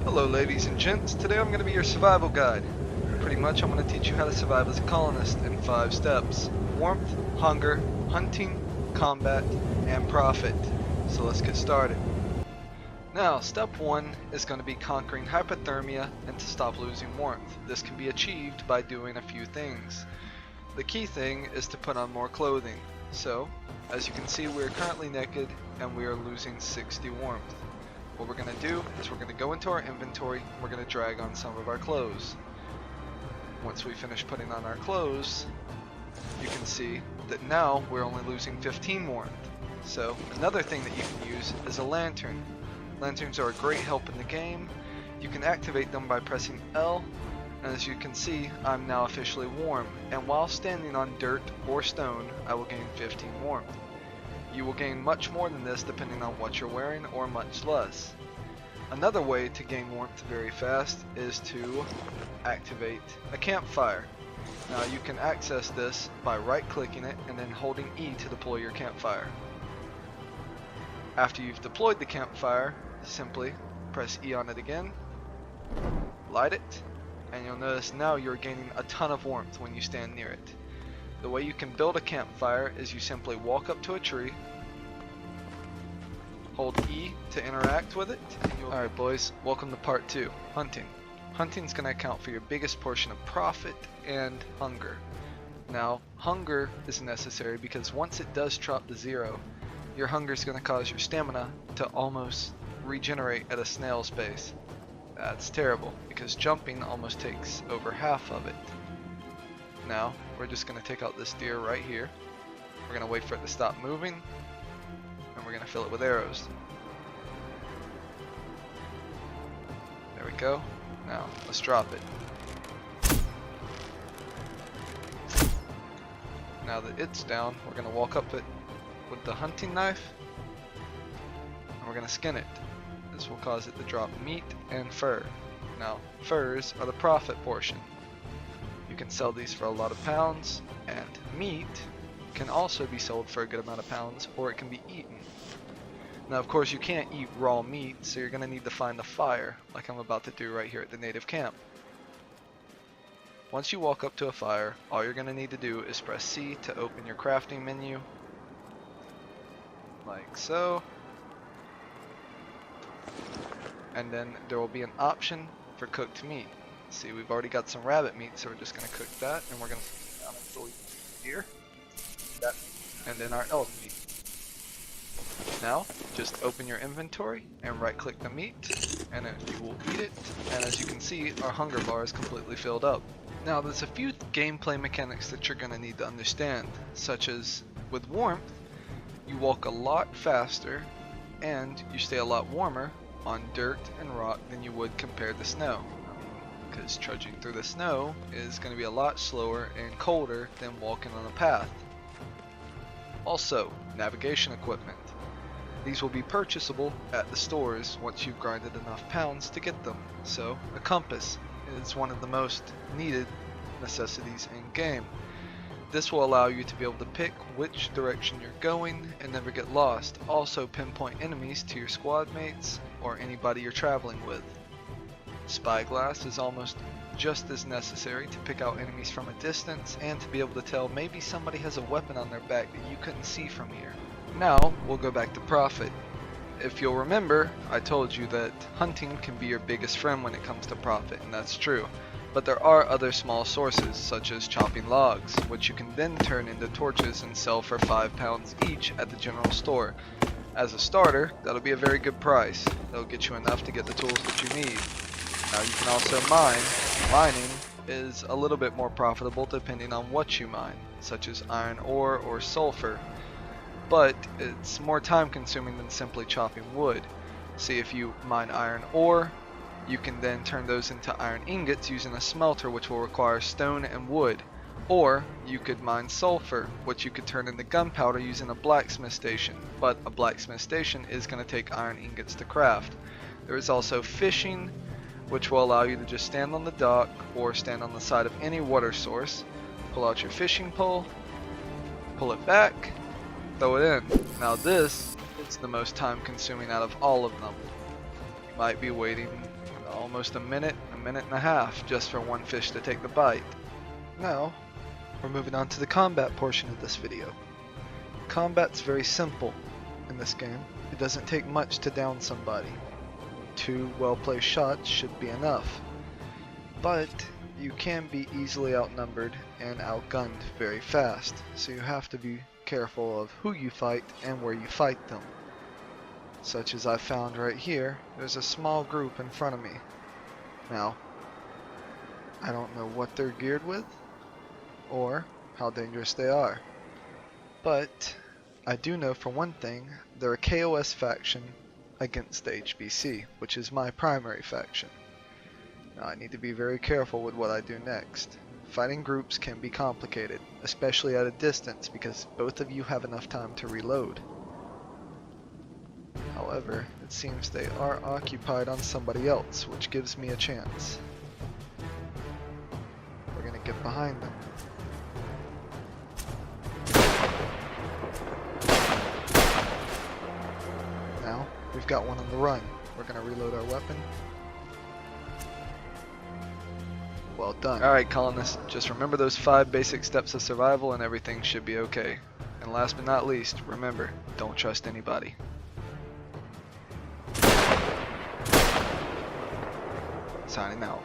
Hello ladies and gents, today I'm going to be your survival guide. Pretty much I'm going to teach you how to survive as a colonist in 5 steps. Warmth, hunger, hunting, combat, and profit. So let's get started. Now, step 1 is going to be conquering hypothermia and to stop losing warmth. This can be achieved by doing a few things. The key thing is to put on more clothing. So, as you can see, we are currently naked and we are losing 60 warmth. What we're going to do is we're going to go into our inventory and we're going to drag on some of our clothes. Once we finish putting on our clothes, you can see that now we're only losing 15 warmth. So another thing that you can use is a lantern. Lanterns are a great help in the game. You can activate them by pressing L, and as you can see, I'm now officially warm, and while standing on dirt or stone, I will gain 15 warmth. You will gain much more than this depending on what you're wearing, or much less. Another way to gain warmth very fast is to activate a campfire. Now you can access this by right clicking it and then holding E to deploy your campfire. After you've deployed the campfire, simply press E on it again, light it, and you'll notice now you're gaining a ton of warmth when you stand near it. The way you can build a campfire is you simply walk up to a tree, hold E to interact with it, and Alright boys, welcome to part 2, hunting. Hunting's going to account for your biggest portion of profit and hunger. Now, hunger is necessary because once it does drop to 0, your hunger is going to cause your stamina to almost regenerate at a snail's pace. That's terrible because jumping almost takes over half of it. Now, we're just going to take out this deer right here. We're going to wait for it to stop moving, and we're going to fill it with arrows. There we go. Now, let's drop it. Now that it's down, we're going to walk up it with the hunting knife, and we're going to skin it. This will cause it to drop meat and fur. Now, furs are the profit portion. You can sell these for a lot of pounds, and meat can also be sold for a good amount of pounds, or it can be eaten. Now of course you can't eat raw meat, so you're going to need to find a fire, like I'm about to do right here at the native camp. Once you walk up to a fire, all you're going to need to do is press C to open your crafting menu, like so. And then there will be an option for cooked meat. See, we've already got some rabbit meat, so we're just going to cook that, and we're going to put it down until we here. That, and then our elk meat. Now, just open your inventory and right click the meat, and you will eat it, and as you can see, our hunger bar is completely filled up. Now, there's a few gameplay mechanics that you're going to need to understand, such as with warmth, you walk a lot faster, and you stay a lot warmer on dirt and rock than you would compared to snow. Because trudging through the snow is going to be a lot slower and colder than walking on a path. Also, navigation equipment. These will be purchasable at the stores once you've grinded enough pounds to get them. So, a compass is one of the most needed necessities in game. This will allow you to be able to pick which direction you're going and never get lost. Also, pinpoint enemies to your squad mates or anybody you're traveling with. Spyglass is almost just as necessary to pick out enemies from a distance and to be able to tell maybe somebody has a weapon on their back that you couldn't see from here. Now, we'll go back to profit. If you'll remember, I told you that hunting can be your biggest friend when it comes to profit, and that's true. But there are other small sources, such as chopping logs, which you can then turn into torches and sell for 5 pounds each at the general store. As a starter, that'll be a very good price. That'll get you enough to get the tools that you need. Now you can also mine. Mining is a little bit more profitable depending on what you mine, such as iron ore or sulfur. But it's more time consuming than simply chopping wood. See, if you mine iron ore, you can then turn those into iron ingots using a smelter, which will require stone and wood. Or you could mine sulfur, which you could turn into gunpowder using a blacksmith station. But a blacksmith station is going to take iron ingots to craft. There is also fishing, which will allow you to just stand on the dock or stand on the side of any water source, pull out your fishing pole, pull it back, throw it in. Now this is the most time consuming out of all of them. You might be waiting Almost a minute and a half just for one fish to take the bite. Now, we're moving on to the combat portion of this video. Combat's very simple in this game. It doesn't take much to down somebody. 2 well-placed shots should be enough. But you can be easily outnumbered and outgunned very fast, so you have to be careful of who you fight and where you fight them. Such as I found right here, there's a small group in front of me. Now, I don't know what they're geared with, or how dangerous they are. But I do know for one thing, they're a KOS faction against the HBC, which is my primary faction. Now I need to be very careful with what I do next. Fighting groups can be complicated, especially at a distance, because both of you have enough time to reload. However, it seems they are occupied on somebody else, which gives me a chance. We're gonna get behind them. Now, we've got one on the run. We're gonna reload our weapon. Well done. Alright, colonists, just remember those 5 basic steps of survival and everything should be okay. And last but not least, remember, don't trust anybody. Signing out.